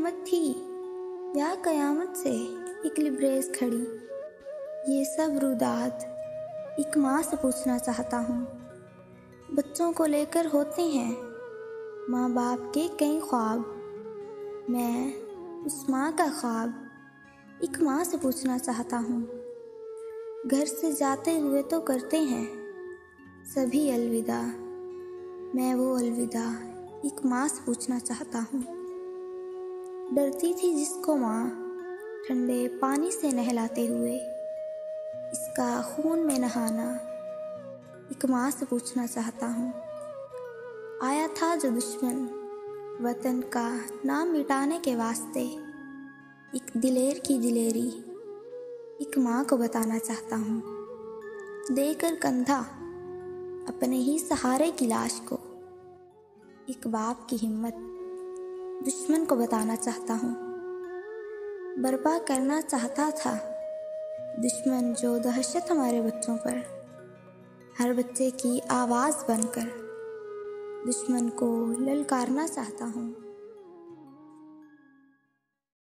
हिम्मत थी या कयामत से एक लिबरेज खड़ी, ये सब रुदात एक माँ से पूछना चाहता हूँ। बच्चों को लेकर होते हैं माँ बाप के कई ख्वाब, मैं उस माँ का ख्वाब एक माँ से पूछना चाहता हूँ। घर से जाते हुए तो करते हैं सभी अलविदा, मैं वो अलविदा एक माँ से पूछना चाहता हूँ। डरती थी जिसको माँ ठंडे पानी से नहलाते हुए, इसका खून में नहाना एक माँ से पूछना चाहता हूँ। आया था जो दुश्मन वतन का नाम मिटाने के वास्ते, एक दिलेर की दिलेरी एक माँ को बताना चाहता हूँ। देकर कंधा अपने ही सहारे की लाश को, एक बाप की हिम्मत दुश्मन को बताना चाहता हूँ। बर्पा करना चाहता था दुश्मन जो दहशत हमारे बच्चों पर, हर बच्चे की आवाज़ बनकर दुश्मन को ललकारना चाहता हूँ।